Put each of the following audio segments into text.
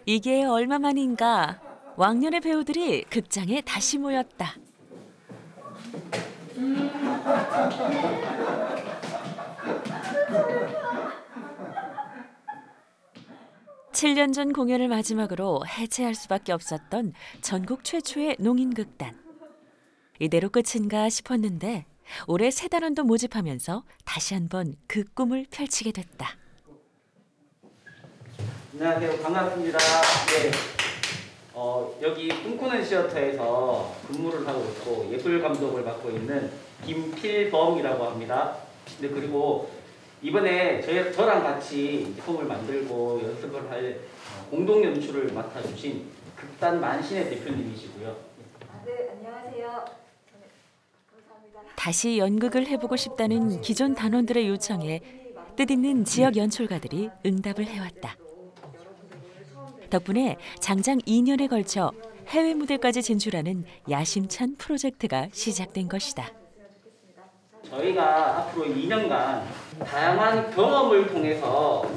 이게 얼마만인가 왕년의 배우들이 극장에 다시 모였다. 칠 년 전 공연을 마지막으로 해체할 수밖에 없었던 전국 최초의 농인극단. 이대로 끝인가 싶었는데 올해 새 단원도 모집하면서 다시 한번 그 꿈을 펼치게 됐다. 안녕하세요. 반갑습니다. 네. 여기 꿈꾸는 시어터에서 근무를 하고 있고 예술 감독을 맡고 있는 김필범이라고 합니다. 네, 그리고 이번에 저랑 같이 작품을 만들고 연습을 할 공동 연출을 맡아주신 극단 만신의 대표님이시고요. 네, 안녕하세요. 감사합니다. 다시 연극을 해보고 싶다는 기존 단원들의 요청에 뜻있는 지역 연출가들이 응답을 해왔다. 덕분에 장장 2년에 걸쳐 해외 무대까지 진출하는 야심찬 프로젝트가 시작된 것이다. 저희가 앞으로 2년간 다양한 경험을 통해서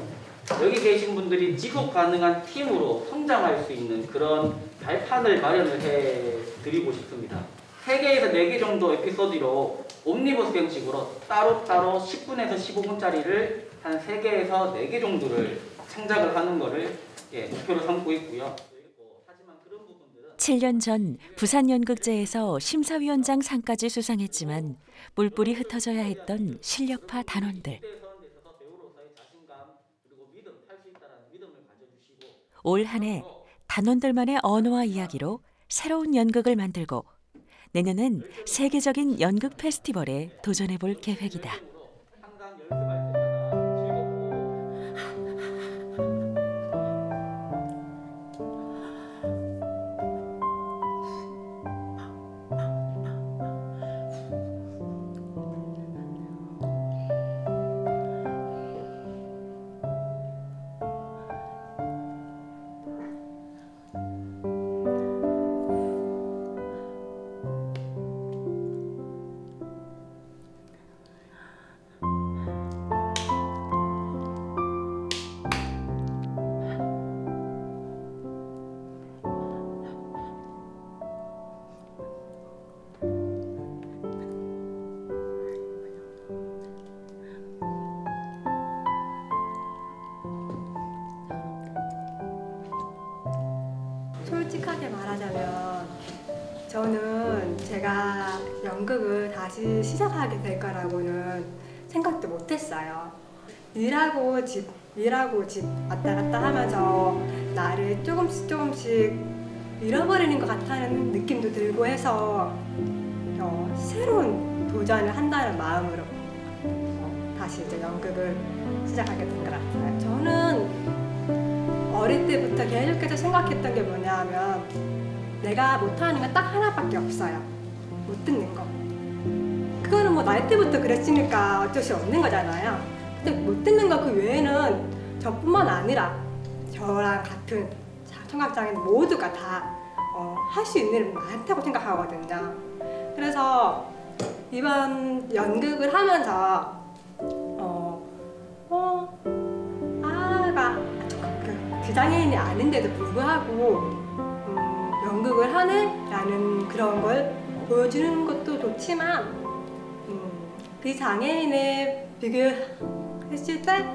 여기 계신 분들이 지속 가능한 팀으로 성장할 수 있는 그런 발판을 마련을 해드리고 싶습니다. 3개에서 4개 정도 에피소드로 옴니버스 형식으로 따로따로 10분에서 15분짜리를 한 3개에서 4개 정도를 창작을 하는 거를 목표로 삼고 있고요. 7년 전 부산연극제에서 심사위원장 상까지 수상했지만 뿔뿔이 흩어져야 했던 실력파 단원들. 올 한 해 단원들만의 언어와 이야기로 새로운 연극을 만들고 내년엔 세계적인 연극 페스티벌에 도전해볼 계획이다. 솔직하게 말하자면 저는 제가 연극을 다시 시작하게 될 거라고는 생각도 못했어요. 일하고 집 왔다 갔다 하면서 나를 조금씩 잃어버리는 것 같다는 느낌도 들고 해서 새로운 도전을 한다는 마음으로 다시 이제 연극을 시작하게 된 것 같아요. 저는 어릴 때부터 계속해서 생각했던 게 뭐냐 하면 내가 못하는 건 딱 하나밖에 없어요. 못 듣는 거. 그거는 뭐 나이 때부터 그랬으니까 어쩔 수 없는 거잖아요. 근데 못 듣는 거 그 외에는 저뿐만 아니라 저랑 같은 청각장애인 모두가 다 할 수 있는 일 많다고 생각하거든요. 그래서 이번 연극을 하면서 비장애인이 아닌데도 불구하고 연극을 하네라는 그런 걸 보여주는 것도 좋지만 비장애인에 비교했을 때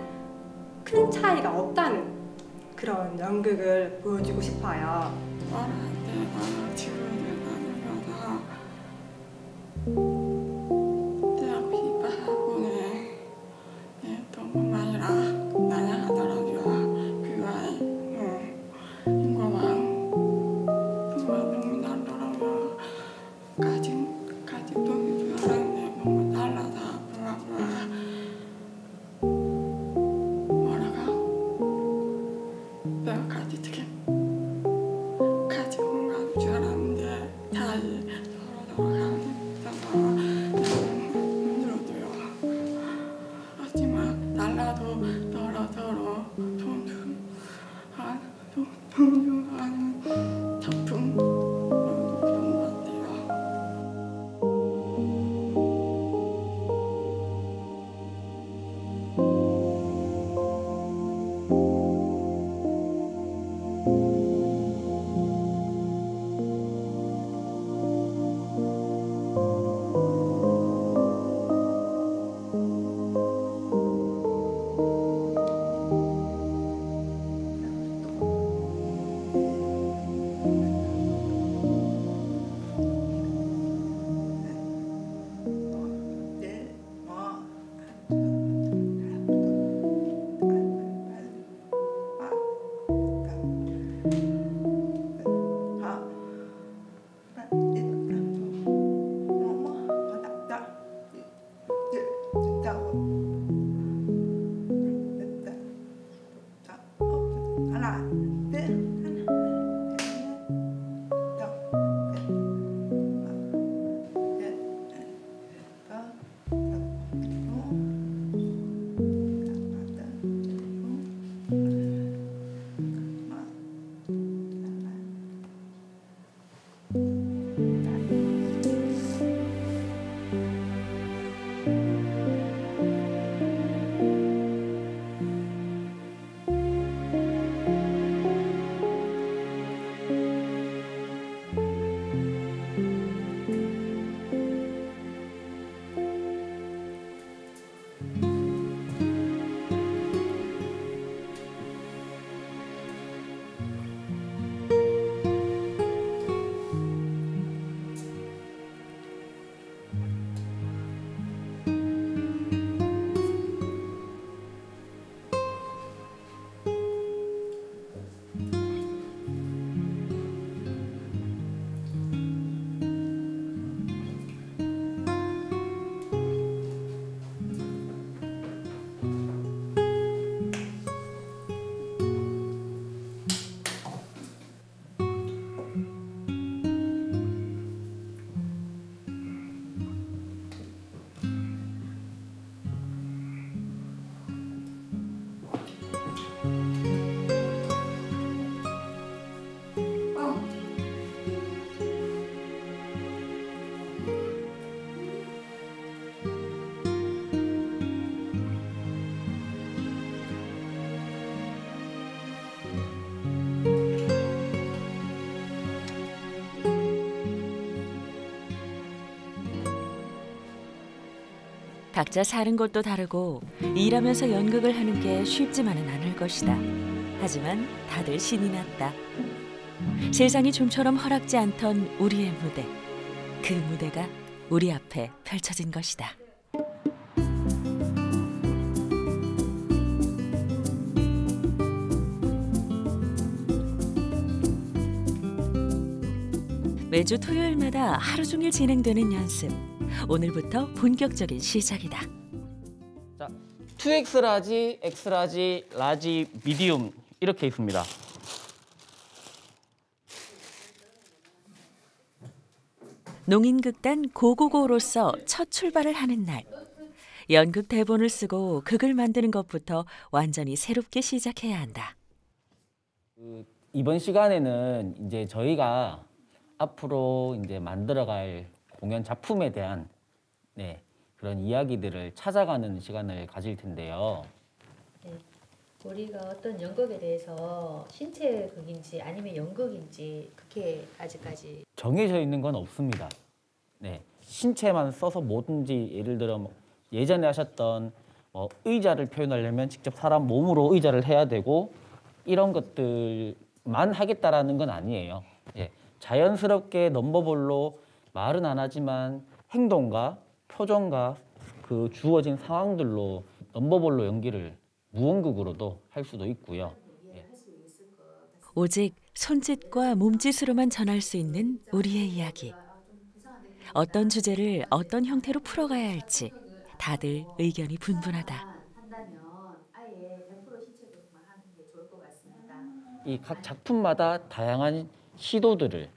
큰 차이가 없다는 그런 연극을 보여주고 싶어요. 내가 지금 대학 비박하고는 너무 많이라 나냐 하더라고요. 그거에 이거만 너무 다르더라고요. 가진 돈이 좋아하는데 너무 달라서 뭐라가 내가 가진 돈 가지고 가는 줄 알았는데 각자 사는 곳도 다르고 일하면서 연극을 하는 게 쉽지만은 않을 것이다. 하지만 다들 신이 났다. 세상이 좀처럼 허락지 않던 우리의 무대. 그 무대가 우리 앞에 펼쳐진 것이다. 매주 토요일마다 하루 종일 진행되는 연습. 오늘부터 본격적인 시작이다. 자, 2X 라지, X 라지, 라지, 미디움 이렇게 있습니다. 농인극단 고고고로서 첫 출발을 하는 날. 연극 대본을 쓰고 극을 만드는 것부터 완전히 새롭게 시작해야 한다. 이번 시간에는 이제 저희가 앞으로 이제 만들어갈 공연 작품에 대한 그런 이야기들을 찾아가는 시간을 가질 텐데요. 네, 우리가 어떤 연극에 대해서 신체극인지 아니면 연극인지 그게 아직까지 정해져 있는 건 없습니다. 신체만 써서 뭐든지 예를 들어 예전에 하셨던 의자를 표현하려면 직접 사람 몸으로 의자를 해야 되고 이런 것들만 하겠다라는 건 아니에요. 자연스럽게 넘버볼로 말은 안 하지만 행동과 표정과 그 주어진 상황들로 넘버볼로 연기를 무언극으로도 할 수도 있고요. 오직 손짓과 몸짓으로만 전할 수 있는 우리의 이야기. 어떤 주제를 어떤 형태로 풀어가야 할지 다들 의견이 분분하다. 이 각 작품마다 다양한 시도들을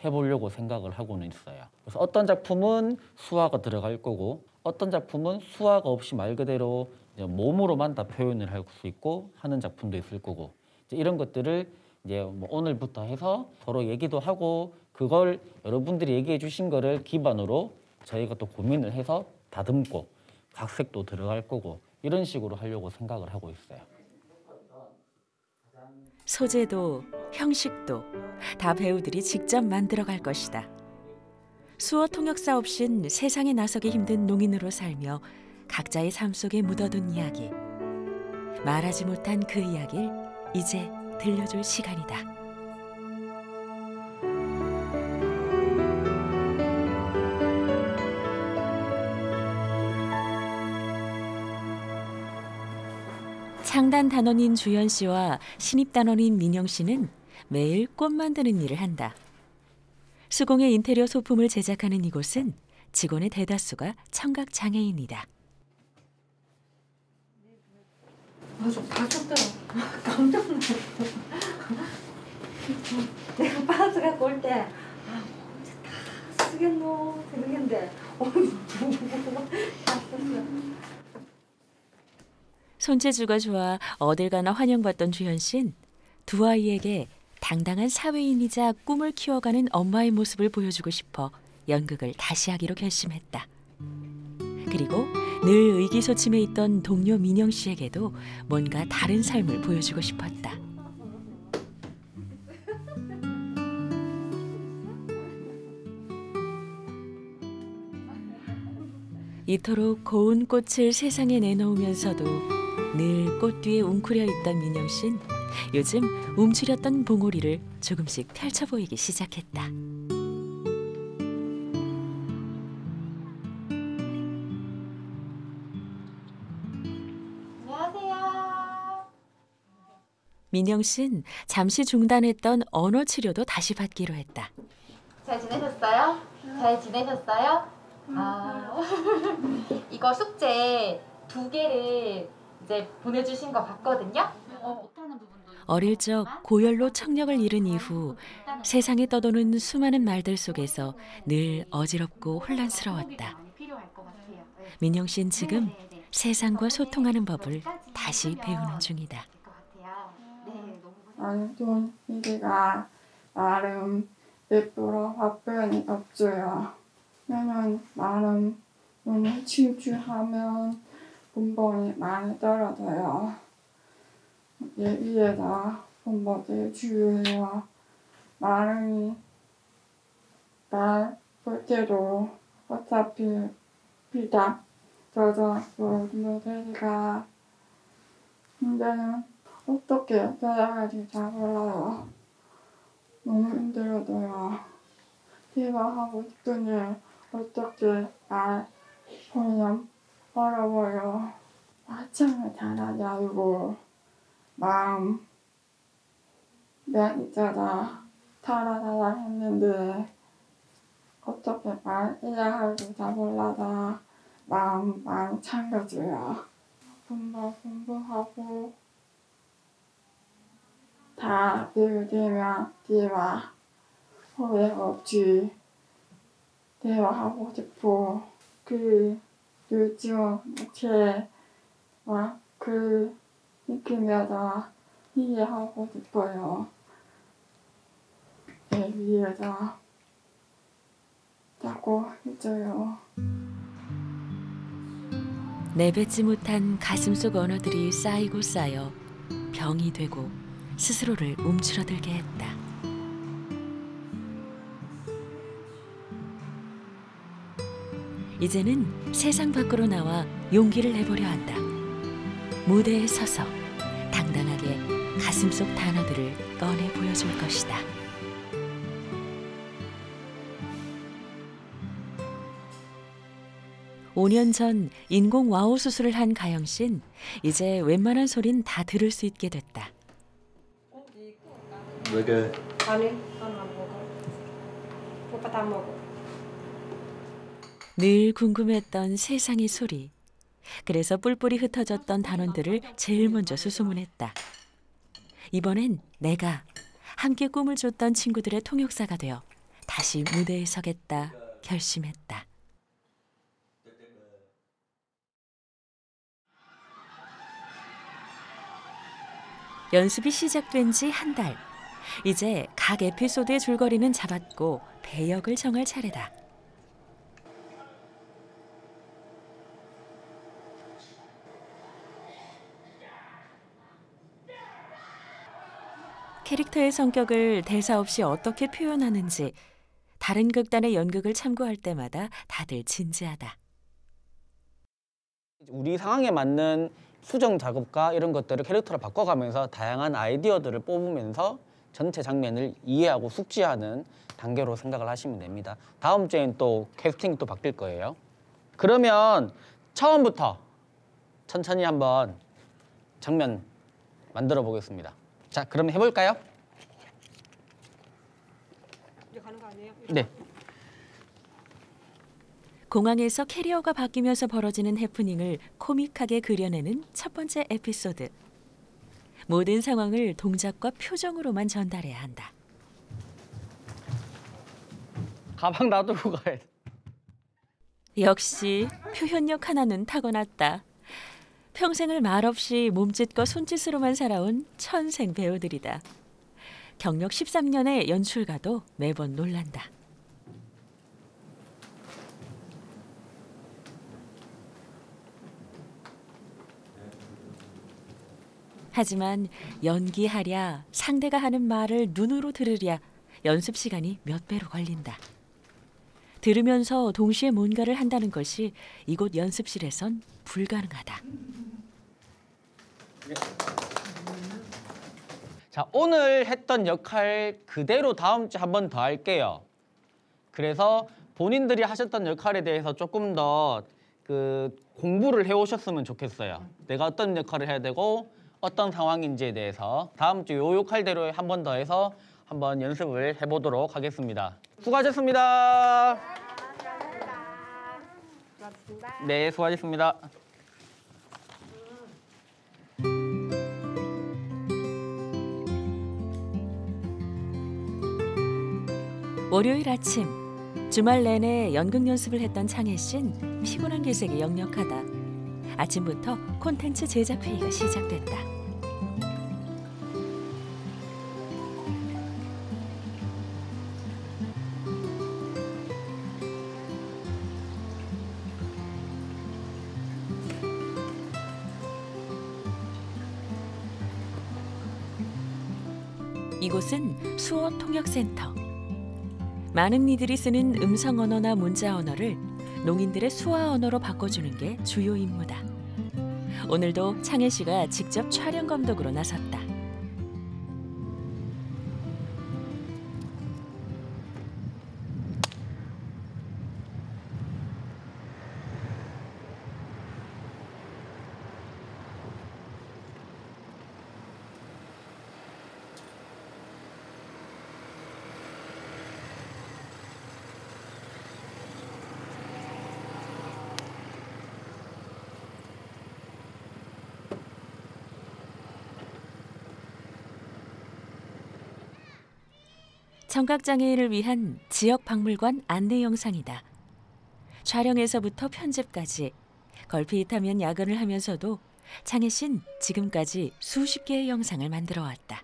해보려고 생각을 하고는 있어요. 그래서 어떤 작품은 수화가 들어갈 거고 어떤 작품은 수화가 없이 말 그대로 이제 몸으로만 다 표현을 할 수 있고 하는 작품도 있을 거고 이제 이런 것들을 이제 오늘부터 해서 서로 얘기도 하고 그걸 여러분들이 얘기해 주신 거를 기반으로 저희가 또 고민을 해서 다듬고 각색도 들어갈 거고 이런 식으로 하려고 생각을 하고 있어요. 소재도 형식도 다 배우들이 직접 만들어갈 것이다. 수어 통역사 없인 세상에 나서기 힘든 농인으로 살며 각자의 삶 속에 묻어둔 이야기. 말하지 못한 그 이야기를 이제 들려줄 시간이다. 창단 단원인 주연 씨와 신입 단원인 민영 씨는 매일 꽃 만드는 일을 한다. 수공예 인테리어 소품을 제작하는 이곳은 직원의 대다수가 청각 장애인이다. 맞아, 봐줬더라. 깜짝 놀랐어. 내가 빠져갖고 올 때, 언제 다 쓰겠노? 그러겠는데, 다 썼어. 손재주가 좋아 어딜 가나 환영받던 주현 씨는 두 아이에게 당당한 사회인이자 꿈을 키워가는 엄마의 모습을 보여주고 싶어 연극을 다시 하기로 결심했다. 그리고 늘 의기소침해 있던 동료 민영 씨에게도 뭔가 다른 삶을 보여주고 싶었다. 이토록 고운 꽃을 세상에 내놓으면서도 늘 꽃 뒤에 웅크려 있던 민영 씨는 요즘 움츠렸던 봉오리를 조금씩 펼쳐 보이기 시작했다. 안녕하세요. 민영 씨는 잠시 중단했던 언어 치료도 다시 받기로 했다. 잘 지내셨어요? 잘 지내셨어요? 이거 숙제 2개를 이제 보내주신 거 봤거든요. 어릴 적 고열로 청력을 잃은 이후 세상에 떠도는 수많은 말들 속에서 늘 어지럽고 혼란스러웠다. 민영 씨는 지금 세상과 소통하는 법을 다시 배우는 중이다. 아무튼 이리가 나름 예쁘러 답변이 없어요. 왜냐면 나름 너무 침투하면 분봉이 많이 떨어져요. 얘기에다 분봉이 주요해요. 나름이 날 볼 때도 어차피 비답 젖어서 무대가 이제는 어떻게 해야 할지 잘 몰라요. 너무 힘들어요. 제가 하고 싶은 일 어떻게 하면 어려워요. 화창을 잘하지 않고 마음 매니저가 잘하라 했는데 어떻게 말해야 할지 잘 몰라서 마음 많이 챙겨줘요. 공부하고 다 배우되면 대화 후회 없이 대화하고 싶고 요즘 제와 익히면서 이해하고 싶어요. 네, 위해서 자꾸 해줘요. 내뱉지 못한 가슴속 언어들이 쌓이고 쌓여 병이 되고 스스로를 움츠러들게 했다. 이제는 세상 밖으로 나와 용기를 내보려 한다. 무대에 서서 당당하게 가슴속 단어들을 꺼내 보여줄 것이다. (5년) 전 인공 와우 수술을 한 가영 씨는 이제 웬만한 소린 다 들을 수 있게 됐다. 왜 아니, 안 먹어. 오빠 다 먹어. 늘 궁금했던 세상의 소리. 그래서 뿔뿔이 흩어졌던 단원들을 제일 먼저 수소문했다. 이번엔 내가 함께 꿈을 줬던 친구들의 통역사가 되어 다시 무대에 서겠다 결심했다. 연습이 시작된 지 한 달. 이제 각 에피소드의 줄거리는 잡았고 배역을 정할 차례다. 캐릭터의 성격을 대사 없이 어떻게 표현하는지 다른 극단의 연극을 참고할 때마다 다들 진지하다. 우리 상황에 맞는 수정 작업과 이런 것들을 캐릭터로 바꿔가면서 다양한 아이디어들을 뽑으면서 전체 장면을 이해하고 숙지하는 단계로 생각을 하시면 됩니다. 다음 주엔 또 캐스팅이 또 바뀔 거예요. 그러면 처음부터 천천히 한번 장면 만들어 보겠습니다. 자, 그럼 해볼까요? 이제 가는 거 아니에요? 네. 공항에서 캐리어가 바뀌면서 벌어지는 해프닝을 코믹하게 그려내는 첫 번째 에피소드. 모든 상황을 동작과 표정으로만 전달해야 한다. 가방 놔두고 가야 돼. 역시 표현력 하나는 타고났다. 평생을 말없이 몸짓과 손짓으로만 살아온 천생 배우들이다. 경력 13년의 연출가도 매번 놀란다. 하지만 연기하랴 상대가 하는 말을 눈으로 들으랴 연습 시간이 몇 배로 걸린다. 들으면서 동시에 뭔가를 한다는 것이 이곳 연습실에선 불가능하다. 자, 오늘 했던 역할 그대로 다음 주에 한 번 더 할게요. 그래서 본인들이 하셨던 역할에 대해서 조금 더 공부를 해오셨으면 좋겠어요. 내가 어떤 역할을 해야 되고 어떤 상황인지에 대해서 다음 주 요 역할대로 한 번 더 해서 한번 연습을 해보도록 하겠습니다. 수고하셨습니다. 네, 수고하셨습니다. 월요일 아침 주말 내내 연극 연습을 했던 창혜 씨는 피곤한 기색이 역력하다. 아침부터 콘텐츠 제작 회의가 시작됐다. 이곳은 수어 통역센터. 많은 이들이 쓰는 음성 언어나 문자 언어를 농인들의 수화 언어로 바꿔주는 게 주요 임무다. 오늘도 창혜 씨가 직접 촬영 감독으로 나섰다. 청각장애인을 위한 지역박물관 안내 영상이다. 촬영에서부터 편집까지 걸핏하면 야근을 하면서도 창혜 씨는 지금까지 수십 개의 영상을 만들어 왔다.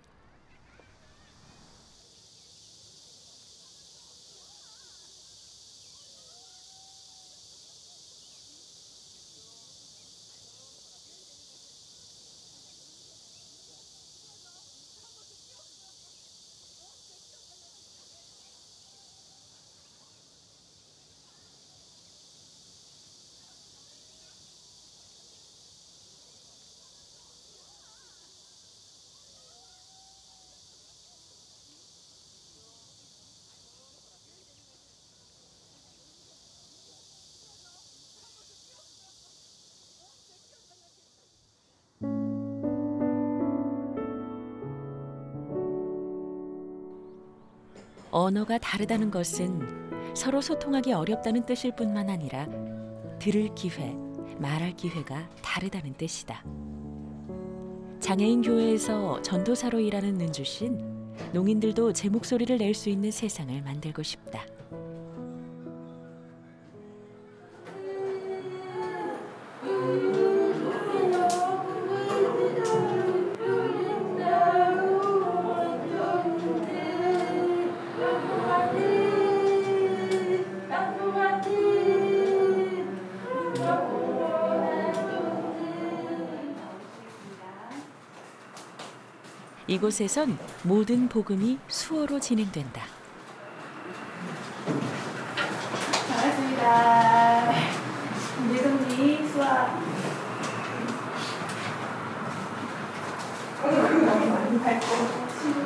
언어가 다르다는 것은 서로 소통하기 어렵다는 뜻일 뿐만 아니라 들을 기회, 말할 기회가 다르다는 뜻이다. 장애인 교회에서 전도사로 일하는 은주 씨는 농인들도 제 목소리를 낼 수 있는 세상을 만들고 싶다. 이곳에선 모든 복음이 수어로 진행된다. 반갑습니다. 예동님 수학. 너무 많이 밟고 친구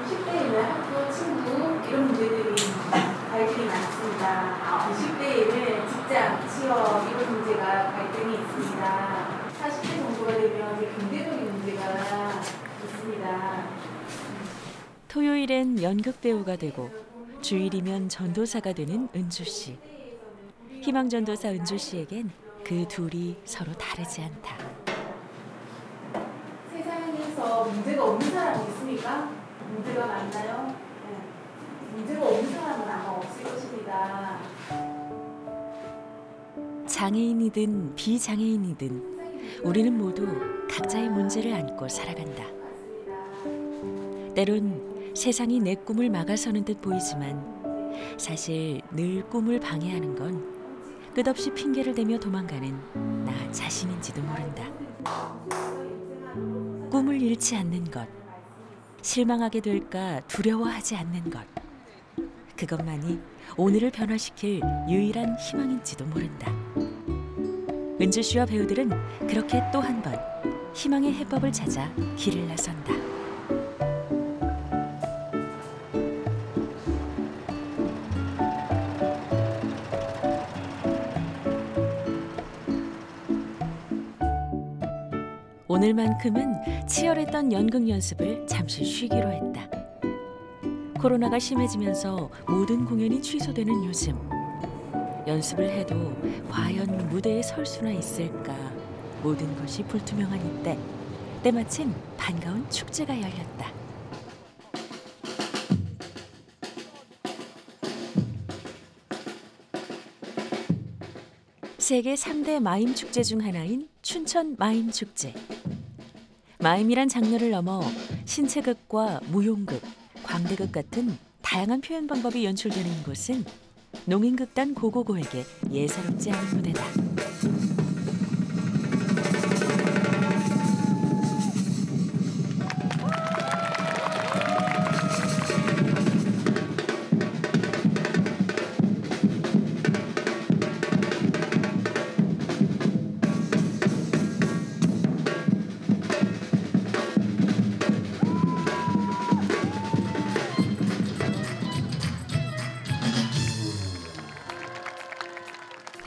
10대 있는 학교 친구 이런 문제들이 갈등이 많습니다. 20대 있는 직장, 취업 이런 문제가 갈등이 있습니다. 40대 정도가 되면 경제적인 문제가 있습니다. 토요일엔 연극 배우가 되고 주일이면 전도사가 되는 은주 씨. 희망전도사 은주 씨에겐 그 둘이 서로 다르지 않다. 세상에서 문제가 없는 사람이 있습니까? 문제가 많나요? 네. 문제가 없는 사람은 아마 없을 것입니다. 장애인이든 비장애인이든 우리는 모두 각자의 문제를 안고 살아간다. 때론 세상이 내 꿈을 막아서는 듯 보이지만 사실 늘 꿈을 방해하는 건 끝없이 핑계를 대며 도망가는 나 자신인지도 모른다. 꿈을 잃지 않는 것, 실망하게 될까 두려워하지 않는 것, 그것만이 오늘을 변화시킬 유일한 희망인지도 모른다. 은주 씨와 배우들은 그렇게 또 한 번 희망의 해법을 찾아 길을 나선다. 오늘만큼은 치열했던 연극 연습을 잠시 쉬기로 했다. 코로나가 심해지면서 모든 공연이 취소되는 요즘, 연습을 해도 과연 무대에 설 수나 있을까 모든 것이 불투명한 이때 때마침 반가운 축제가 열렸다. 세계 3대 마임 축제 중 하나인 춘천 마임 축제. 마임이란 장르를 넘어 신체극과 무용극, 광대극 같은 다양한 표현 방법이 연출되는 이곳은 농인극단 고고고에게 예사롭지 않은 무대다.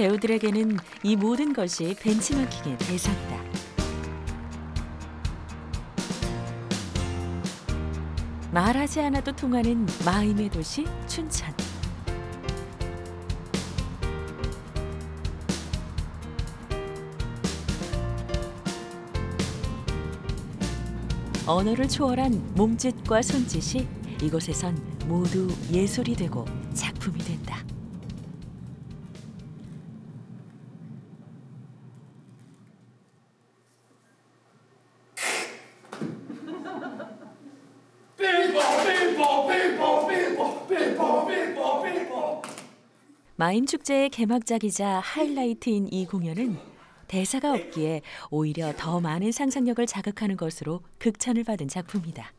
배우들에게는 이 모든 것이 벤치마킹의 대상이다. 말하지 않아도 통하는 마임의 도시 춘천. 언어를 초월한 몸짓과 손짓이 이곳에선 모두 예술이 되고 작품이 된다. 마임 축제의 개막작이자 하이라이트인 이 공연은 대사가 없기에 오히려 더 많은 상상력을 자극하는 것으로 극찬을 받은 작품이다.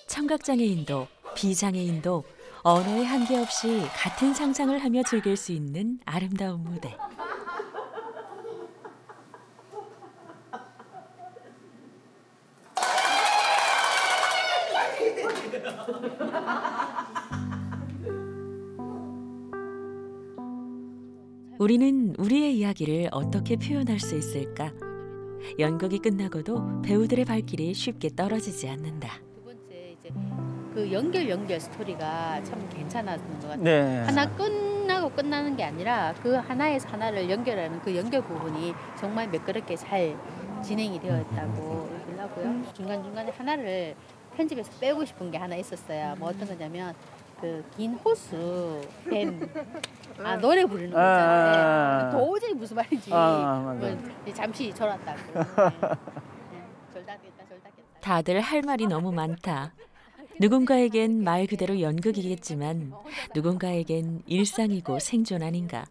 청각장애인도 비장애인도 언어의 한계 없이 같은 상상을 하며 즐길 수 있는 아름다운 무대. 우리는 우리의 이야기를 어떻게 표현할 수 있을까? 연극이 끝나고도 배우들의 발길이 쉽게 떨어지지 않는다. 두 번째 이제 그 연결 스토리가 참 괜찮았던 것 같아요. 네. 하나 끝나고 끝나는 게 아니라 그 하나에서 하나를 연결하는 그 연결 부분이 정말 매끄럽게 잘 진행이 되었다고 얘기를 하고요. 중간중간에 하나를 편집해서 빼고 싶은 게 하나 있었어요. 뭐 어떤 거냐면 그 긴 호수 뱀 노래 부르는 거 있잖아요. 도저히 무슨 말인지 잠시 졸았다고. 졸다겠다. 다들 할 말이 너무 많다. 누군가에겐 말 그대로 연극이겠지만 누군가에겐 일상이고 생존 아닌가.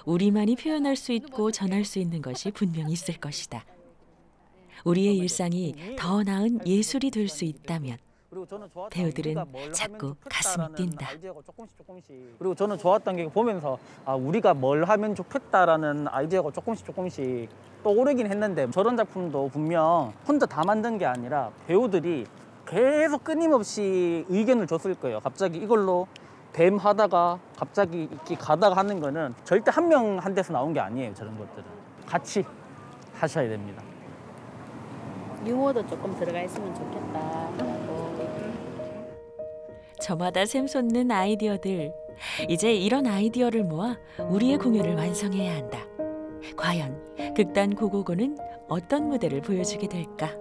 우리만이 표현할 수 있고 전할 수 있는 것이 분명히 있을 것이다. 우리의 일상이 더 나은 예술이 될 수 있다면 배우들은 자꾸 가슴이 뛴다. 그리고 저는 좋았던 게 보면서 우리가 뭘 하면 좋겠다라는 아이디어가 조금씩 떠오르긴 했는데 저런 작품도 분명 혼자 다 만든 게 아니라 배우들이 계속 끊임없이 의견을 줬을 거예요. 갑자기 이걸로 뱀 하다가 갑자기 이렇게 가다가 하는 거는 절대 한 명 한 데서 나온 게 아니에요. 저런 것들은 같이 하셔야 됩니다. 유머도 조금 들어가 있으면 좋겠다. 저마다 샘솟는 아이디어들. 이제 이런 아이디어를 모아 우리의 공연을 완성해야 한다. 과연 극단 고고고는 어떤 무대를 보여주게 될까?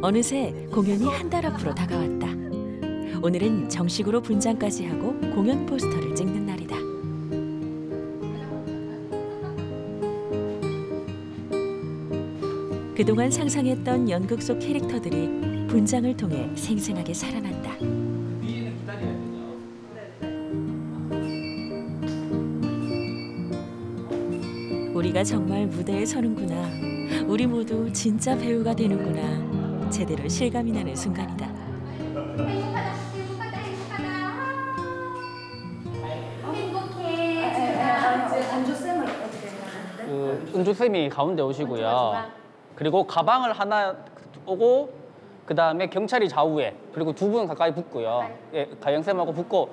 어느새 공연이 한 달 앞으로 다가왔다. 오늘은 정식으로 분장까지 하고 공연 포스터를 찍는 날이다. 그동안 상상했던 연극 속 캐릭터들이 분장을 통해 생생하게 살아난다. 우리가 정말 무대에 서는구나. 우리 모두 진짜 배우가 되는구나. 제대로 실감이 나는 순간이다. 은주쌤이 가운데 오시고요. 그리고 가방을 하나 오고 그 다음에 경찰이 좌우에 그리고 두 분 가까이 붙고요. 예, 가영쌤하고 붙고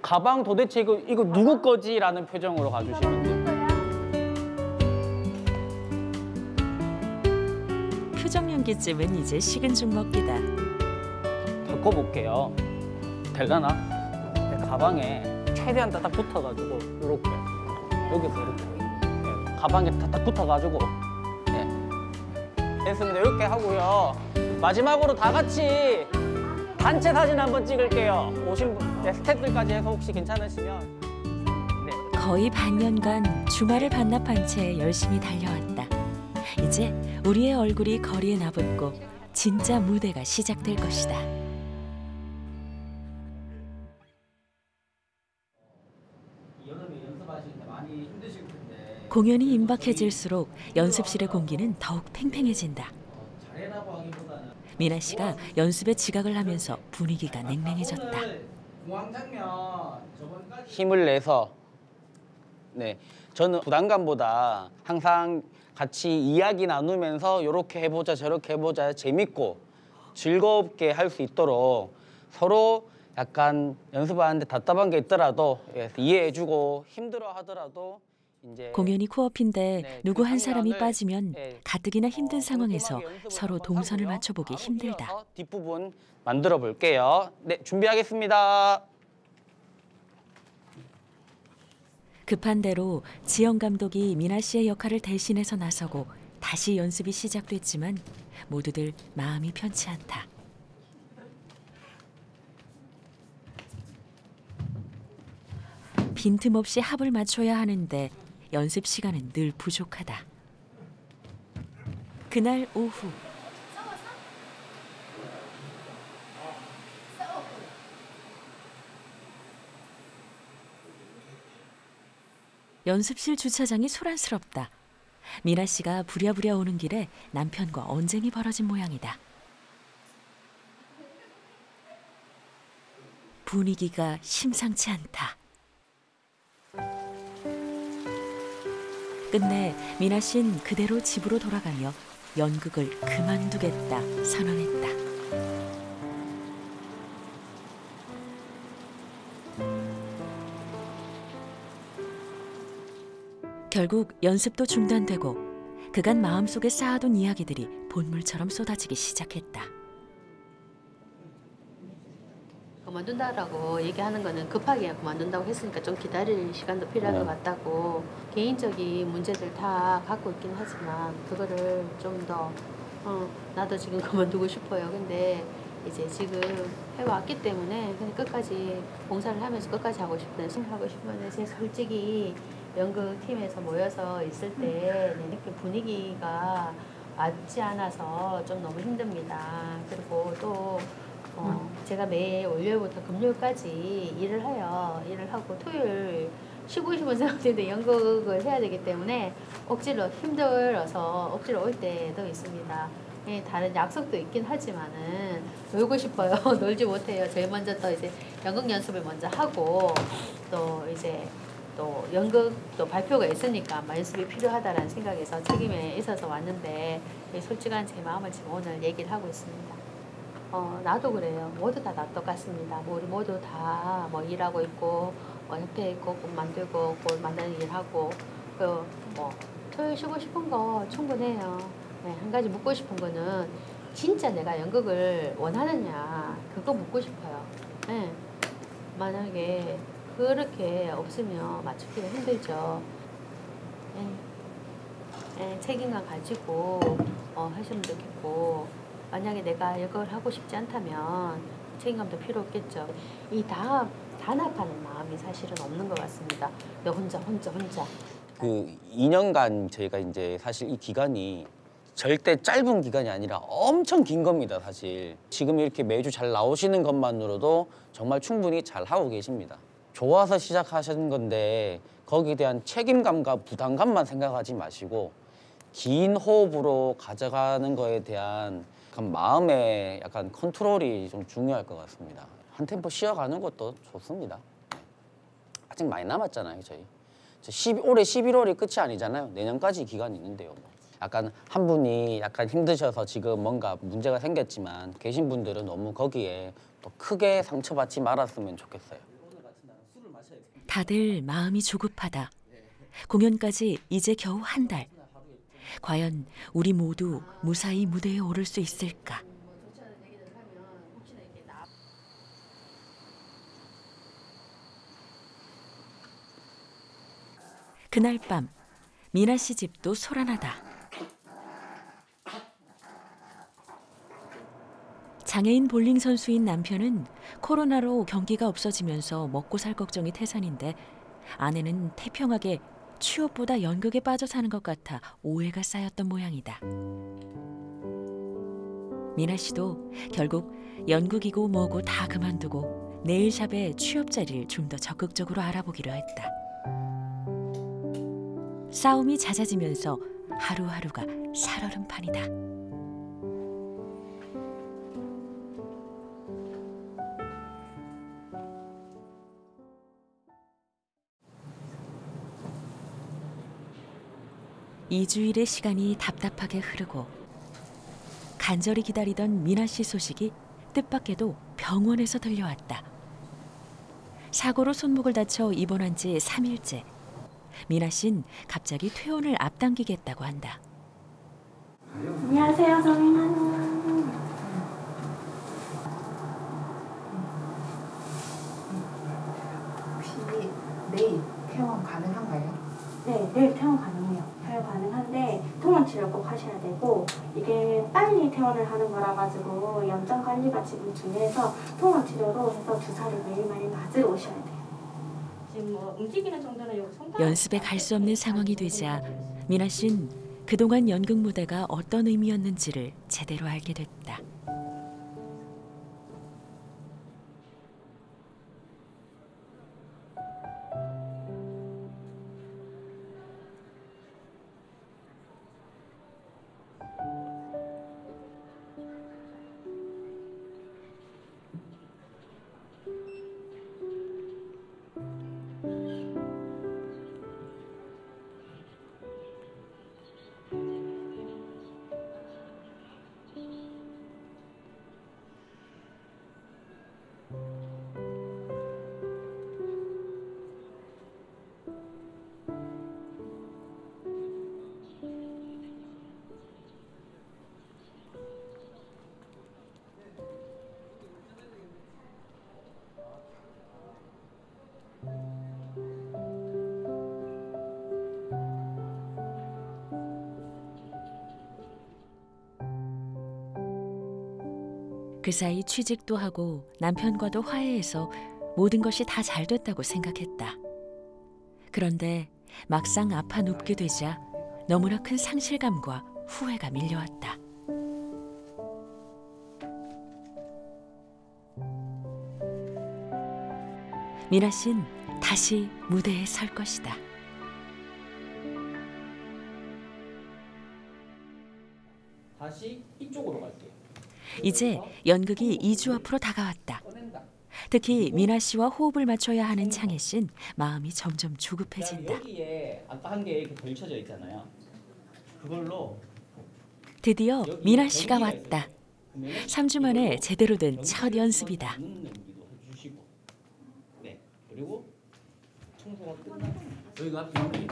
가방 도대체 이거 누구 거지라는 표정으로 가주시면 돼요. 표정 연기쯤은 이제 식은 죽 먹기다. 바꿔볼게요. 되려나? 가방에 최대한 딱 붙어가지고 이렇게 여기서 이렇게 가방에 딱 붙어가지고 됐습니다. 이렇게 하고요. 마지막으로 다 같이 단체 사진 한번 찍을게요. 오신 분, 스태프들까지 해서 혹시 괜찮으시면. 네. 거의 반년간 주말을 반납한 채 열심히 달려왔다. 이제 우리의 얼굴이 거리에 나붙고 진짜 무대가 시작될 것이다. 여름에 연습하시는데 많이 힘드실 텐데 공연이 임박해질수록 연습실의 공기는 더욱 팽팽해진다. 미나 씨가 연습에 지각을 하면서 분위기가 냉랭해졌다. 힘을 내서 저는 부담감보다 항상 같이 이야기 나누면서 이렇게 해보자 저렇게 해보자 재밌고 즐겁게 할 수 있도록 서로 약간 연습하는데 답답한 게 있더라도 이해해주고 힘들어 하더라도 이제 공연이 코앞인데 누구 한 사람이 장면을, 빠지면 가뜩이나 힘든 상황에서 연습을 서로 한번 동선을 하고요. 맞춰보기 바로 힘들다. 이어서 뒷부분 만들어 볼게요. 네, 준비하겠습니다. 급한 대로 지영 감독이 미나 씨의 역할을 대신해서 나서고 다시 연습이 시작됐지만 모두들 마음이 편치 않다. 빈틈없이 합을 맞춰야 하는데 연습 시간은 늘 부족하다. 그날 오후 연습실 주차장이 소란스럽다. 미나 씨가 부랴부랴 오는 길에 남편과 언쟁이 벌어진 모양이다. 분위기가 심상치 않다. 끝내 미나 씨는 그대로 집으로 돌아가며 연극을 그만두겠다 선언했다. 결국 연습도 중단되고 그간 마음속에 쌓아둔 이야기들이 본물처럼 쏟아지기 시작했다. 그만둔다라고 얘기하는 거는 급하게 그만둔다고 했으니까 좀 기다릴 시간도 필요할 것 같다고. 개인적인 문제들 다 갖고 있긴 하지만 그거를 좀 더 나도 지금 그만두고 싶어요. 근데 이제 지금 해왔기 때문에 그냥 끝까지 봉사를 하면서 끝까지 하고 싶은데 제 솔직히 연극팀에서 모여서 있을 때 이렇게 분위기가 맞지 않아서 좀 너무 힘듭니다. 그리고 또 제가 매일 월요일부터 금요일까지 일을 하고 토요일 쉬고 싶은 생각인데 연극을 해야 되기 때문에 억지로 힘들어서 억지로 올 때도 있습니다. 다른 약속도 있긴 하지만은 놀고 싶어요. 놀지 못해요. 제일 먼저 또 이제 연극 연습을 먼저 하고 또 이제 또 연극 또 발표가 있으니까 연습이 필요하다라는 생각에서 책임에 있어서 왔는데 솔직한 제 마음을 지금 오늘 얘기를 하고 있습니다. 나도 그래요. 모두 다 똑같습니다. 우리 모두 다 뭐 일하고 있고 협회에 있고 꽃 만들고 꽃 만드는 일하고 토요일 쉬고 싶은 거 충분해요. 한 가지 묻고 싶은 거는 진짜 내가 연극을 원하느냐 그거 묻고 싶어요. 만약에 그렇게 없으면 맞추기가 힘들죠. 책임감 가지고 하시면 좋겠고 만약에 내가 이걸 하고 싶지 않다면 책임감도 필요 없겠죠. 이 단합하는 마음이 사실은 없는 것 같습니다. 너 혼자. 그 2년간 저희가 이제 사실 이 기간이 절대 짧은 기간이 아니라 엄청 긴 겁니다, 사실. 지금 이렇게 매주 잘 나오시는 것만으로도 정말 충분히 잘 하고 계십니다. 좋아서 시작하신 건데 거기에 대한 책임감과 부담감만 생각하지 마시고 긴 호흡으로 가져가는 거에 대한 약간 마음의 약간 컨트롤이 좀 중요할 것 같습니다. 한 템포 쉬어가는 것도 좋습니다. 아직 많이 남았잖아요, 저희. 올해 11월이 끝이 아니잖아요. 내년까지 기간이 있는데요. 약간 한 분이 약간 힘드셔서 지금 뭔가 문제가 생겼지만 계신 분들은 너무 거기에 또 크게 상처받지 말았으면 좋겠어요. 다들 마음이 조급하다. 공연까지 이제 겨우 한 달. 과연 우리 모두 무사히 무대에 오를 수 있을까? 그날 밤 미나 씨 집도 소란하다. 장애인 볼링 선수인 남편은 코로나로 경기가 없어지면서 먹고 살 걱정이 태산인데 아내는 태평하게 취업보다 연극에 빠져 사는 것 같아 오해가 쌓였던 모양이다. 미나 씨도 결국 연극이고 뭐고 다 그만두고 네일샵에 취업 자리를 좀 더 적극적으로 알아보기로 했다. 싸움이 잦아지면서 하루하루가 살얼음판이다. 이주일의 시간이 답답하게 흐르고 간절히 기다리던 미나 씨 소식이 뜻밖에도 병원에서 들려왔다. 사고로 손목을 다쳐 입원한 지 3일째. 미나 씨는 갑자기 퇴원을 앞당기겠다고 한다. 안녕하세요, 정인아님. 혹시 내일 퇴원 가능한가요? 네, 내일 퇴원 가능해요. 퇴원 가능한데 통원 치료 꼭 하셔야 되고 이게 빨리 퇴원을 하는 거라 가지고 염증 관리가 지금 중요해서 통원 치료로 해서 주사를 매일매일 맞으러 오셔야 돼요. 지금 뭐 움직이는 정도는 여기 손가락 연습에 갈 수 없는 상황이 되자 미나 씨는 그동안 연극 무대가 어떤 의미였는지를 제대로 알게 됐다. 그 사이 취직도 하고 남편과도 화해해서 모든 것이 다 잘 됐다고 생각했다. 그런데 막상 아파 눕게 되자 너무나 큰 상실감과 후회가 밀려왔다. 미나 씨는 다시 무대에 설 것이다. 다시 이쪽으로 갈게요. 이제 연극이 2주 앞으로 다가왔다. 특히 미나 씨와 호흡을 맞춰야 하는 창혜 씨는 마음이 점점 조급해진다. 여기에 아까 한 개 이렇게 걸쳐져 있잖아요. 그걸로 드디어 미나 씨가 왔다. 3주 만에 제대로 된 첫 연습이다. 네. 그리고 청소가 끝나면 여기가 병원이.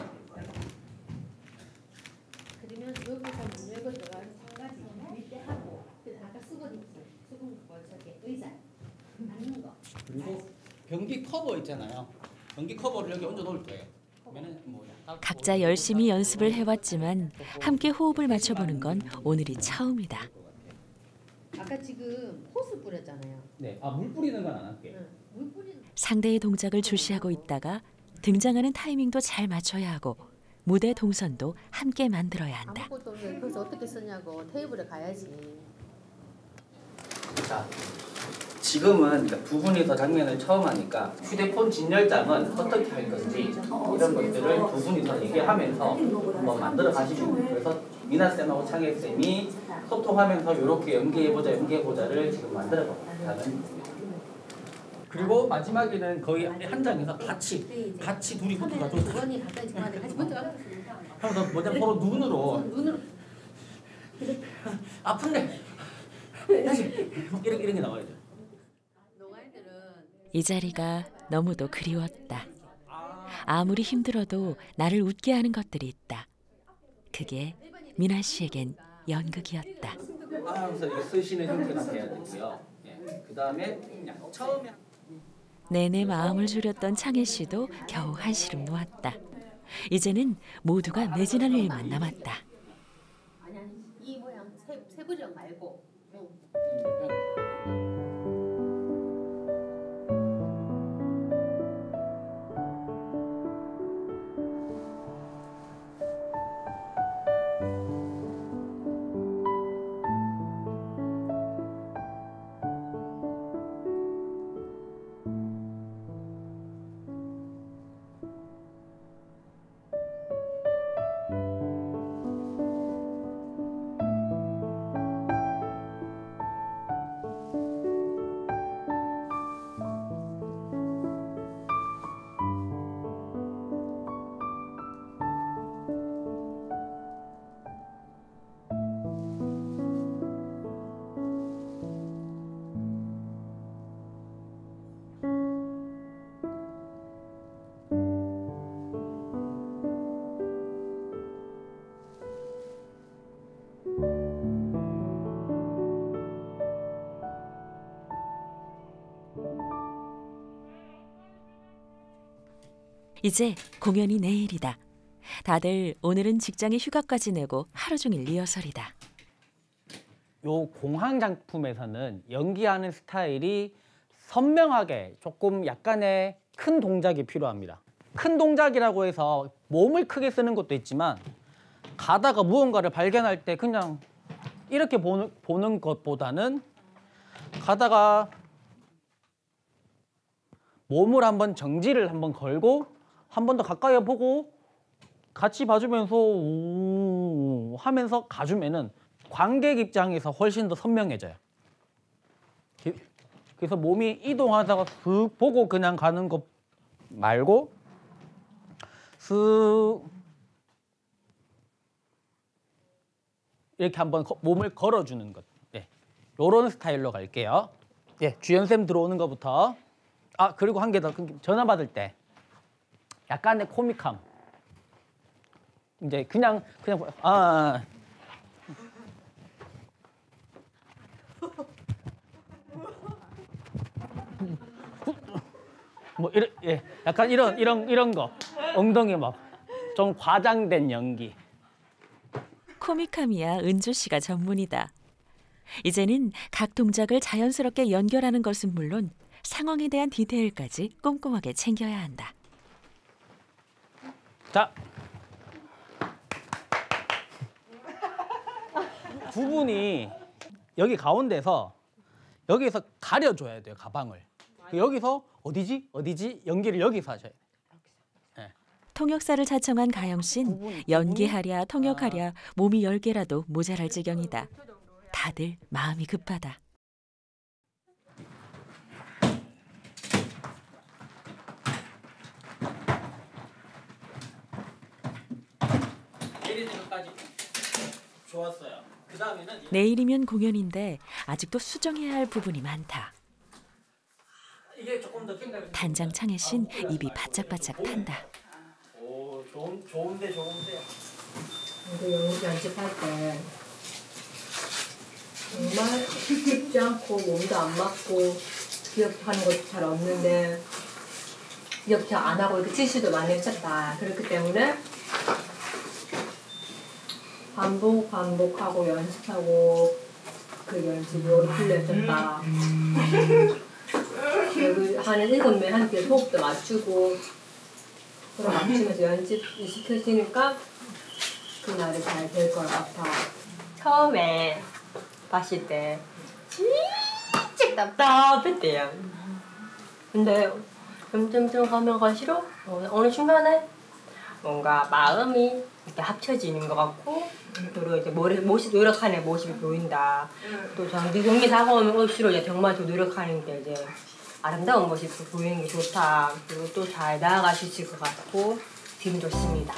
그러면 여기서 문 열고 들어가는 상가지 밑에 하고 아까 수건 있지? 수건 뭐 저기 의자 앉는 거. 그리고 변기 커버 있잖아요. 변기 커버를 여기 얹어 놓을 거예요. 각자 열심히 연습을 해왔지만 함께 호흡을 맞춰보는 건 오늘이 처음이다. 아까 지금 호스 뿌렸잖아요. 네. 아, 물 뿌리는 건 안 할게요. 물 뿌리는 상대의 동작을 주시하고 있다가 등장하는 타이밍도 잘 맞춰야 하고 무대 동선도 함께 만들어야 한다. 아무것도 없는데 그래서 어떻게 쓰냐고 테이블에 가야지. 자, 지금은 두 분이서 장면을 처음 하니까 휴대폰 진열장은 어떻게 할 건지 이런 것들을 두 분이서 얘기하면서 한번 만들어 가시면 돼요. 그래서 미나 쌤하고 창혜 쌤이 소통하면서 이렇게 연기해보자를 지금 만들어 가는. 그리고 마지막에는 거의 한 장에서 같이 둘이 붙어가지고 두번이 가까이 정하는데 같이 먼저 하면서 먼저 서로 눈으로 아픈데 다시 이런 게 나와야죠. 이 자리가 너무도 그리웠다. 아무리 힘들어도 나를 웃게 하는 것들이 있다. 그게 미나 씨에겐 연극이었다. 하면서 이렇게 쓰시는 형태가 돼야 되고요. 예. 그 다음에 처음에 내내 마음을 졸였던 창혜 씨도 겨우 한시름 놓았다. 이제는 모두가 매진할 일만 남았다. 아니 이 모양 세 부령 말고. 이제 공연이 내일이다. 다들 오늘은 직장에 휴가까지 내고 하루 종일 리허설이다. 요 공항 작품에서는 연기하는 스타일이 선명하게 조금 약간의 큰 동작이 필요합니다. 큰 동작이라고 해서 몸을 크게 쓰는 것도 있지만 가다가 무언가를 발견할 때 그냥 이렇게 보는 것보다는 가다가 몸을 한번 정지를 한번 걸고 한 번 더 가까이 보고 같이 봐주면서 우 하면서 가주면은 관객 입장에서 훨씬 더 선명해져요. 그래서 몸이 이동하다가 슥 보고 그냥 가는 것 말고 슥 이렇게 한번 몸을 걸어주는 것. 네. 요런 스타일로 갈게요. 예, 주연쌤 들어오는 것부터. 아, 그리고 한 개 더. 전화 받을 때 약간의 코믹함. 이제 그냥 뭐 이런 예, 약간 이런 거. 엉덩이 막 좀 과장된 연기. 코믹함이야 은주 씨가 전문이다. 이제는 각 동작을 자연스럽게 연결하는 것은 물론 상황에 대한 디테일까지 꼼꼼하게 챙겨야 한다. 자, 두 분이 여기 가운데서 여기서 가려줘야 돼요, 가방을. 여기서 어디지 연기를 여기서 하셔야 돼요. 네. 통역사를 자청한 가영 씨는 연기하랴 통역하랴 몸이 10개라도 모자랄 지경이다. 다들 마음이 급하다. 좋았어요. 그다음에는 내일이면 공연인데 아직도 수정해야 할 부분이 많다. 이게 조금 더 생각이 단장 창혜 씨는 입이 바짝바짝 탄다. 오, 좋은데. 그 연기 연습할 때 정말 쉽지 않고 몸도 안 맞고 기억하는 것도 잘 없는데 기억 잘 안 하고 이렇게 실수도 많이 했었다. 그렇기 때문에 반복하고 연습하고 그 연습이 오래 풀렸었다. 여기 하는 7명 함께 호흡도 맞추고 그걸 맞추면서 연습이 시켜지니까 그날이 잘 될 것 같아. 처음에 봤을 때 진짜 답답했대요. 근데 점점 가면 갈수록 어느 순간에 뭔가 마음이 이렇게 합쳐지는 것 같고 그리고 이제 모습 노력하는 모습이 보인다. 또 연기 다가오면 올수록 이제 정말 더 노력하는 게 이제 아름다운 모습이 보이는 게 좋다. 그리고 또 잘 나아갈 수 있을 것 같고 기분 좋습니다.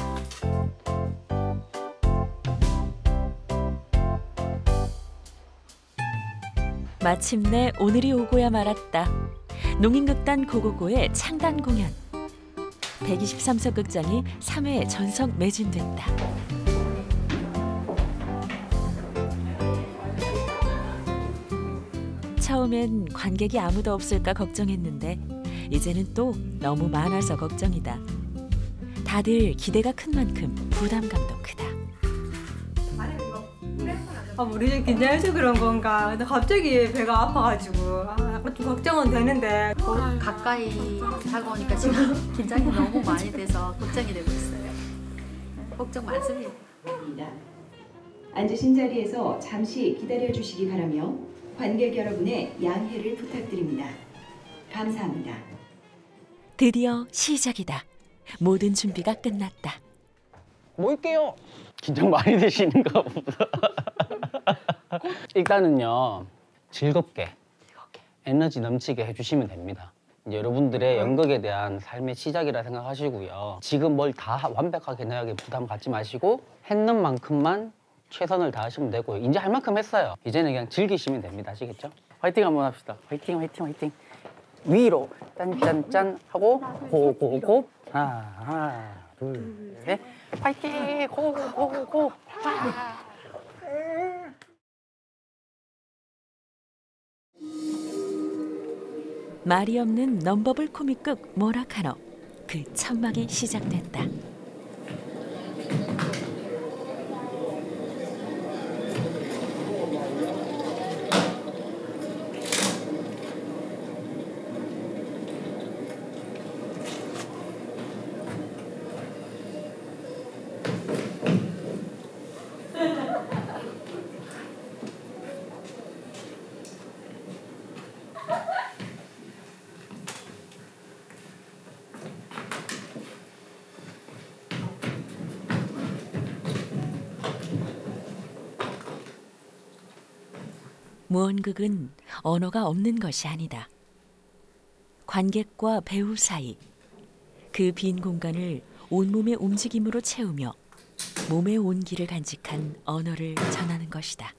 마침내 오늘이 오고야 말았다. 농인극단 고고고의 창단 공연. 123석 극장이 3회 전석 매진됐다. 처음엔 관객이 아무도 없을까 걱정했는데 이제는 또 너무 많아서 걱정이다. 다들 기대가 큰 만큼 부담감도 크다. 우리 좀 긴장해서 그런 건가? 근데 갑자기 배가 아파가지고 약간 좀 걱정은 되는데 가까이 다가오니까 지금 긴장이 너무 많이 돼서 걱정이 되고 있어요. 걱정 많습니다. 앉으신 자리에서 잠시 기다려 주시기 바라며 관객 여러분의 양해를 부탁드립니다. 감사합니다. 드디어 시작이다. 모든 준비가 끝났다. 모일게요. 긴장 많이 되시는가 보다. 일단은요, 즐겁게 에너지 넘치게 해주시면 됩니다. 이제 여러분들의 연극에 대한 삶의 시작이라 생각하시고요. 지금 뭘 다 완벽하게 해내야게 부담 갖지 마시고 했는 만큼만 최선을 다하시면 되고요. 이제 할 만큼 했어요. 이제는 그냥 즐기시면 됩니다. 아시겠죠? 화이팅 한번 합시다. 화이팅, 화이팅, 화이팅. 위로 짠짠짠 하고 고고고 하나 둘 셋 화이팅 고고고 말이 없는 넘버블 코믹극 모라카노. 그 천막이 시작됐다. 무언극은 언어가 없는 것이 아니다. 관객과 배우 사이, 그 빈 공간을 온몸의 움직임으로 채우며 몸의 온기를 간직한 언어를 전하는 것이다.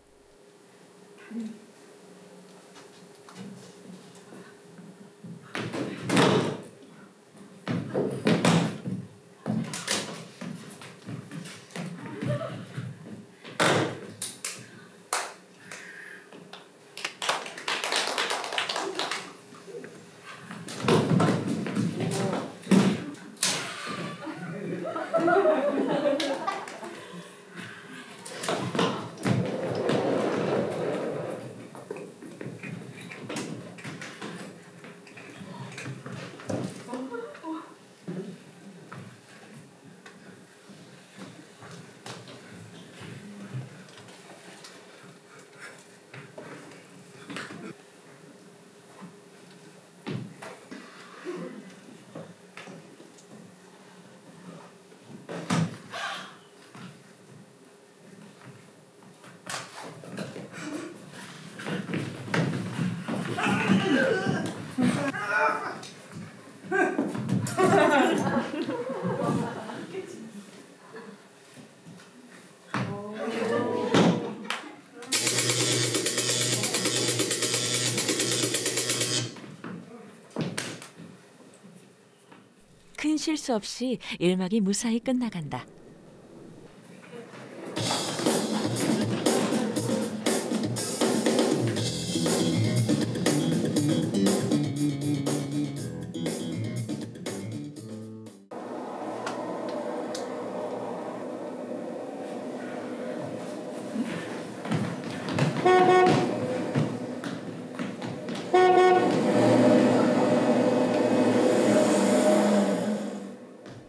큰 실수 없이 일막이 무사히 끝나간다.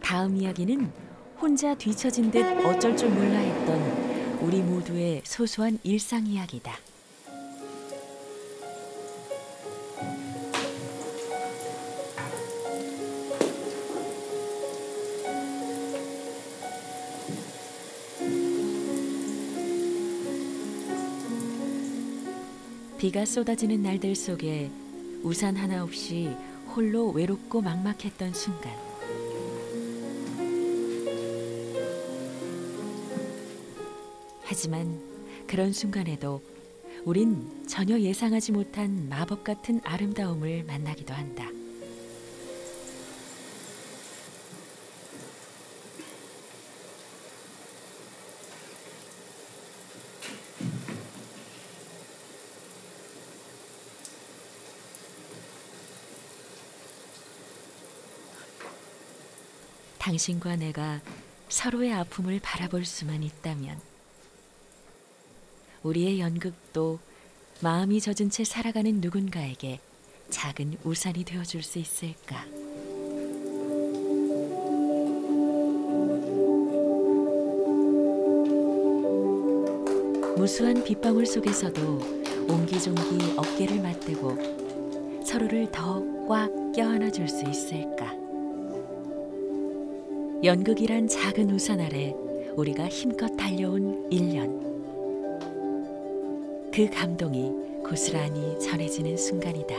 다음 이야기는 혼자 뒤처진 듯 어쩔 줄 몰라 했던 우리 모두의 소소한 일상 이야기다. 비가 쏟아지는 날들 속에 우산 하나 없이 홀로 외롭고 막막했던 순간, 하지만 그런 순간에도 우린 전혀 예상하지 못한 마법 같은 아름다움을 만나기도 한다. 당신과 내가 서로의 아픔을 바라볼 수만 있다면 우리의 연극도 마음이 젖은 채 살아가는 누군가에게 작은 우산이 되어줄 수 있을까? 무수한 빗방울 속에서도 옹기종기 어깨를 맞대고 서로를 더 꽉 껴안아 줄 수 있을까? 연극이란 작은 우산 아래 우리가 힘껏 달려온 1년. 그 감동이 고스란히 전해지는 순간이다.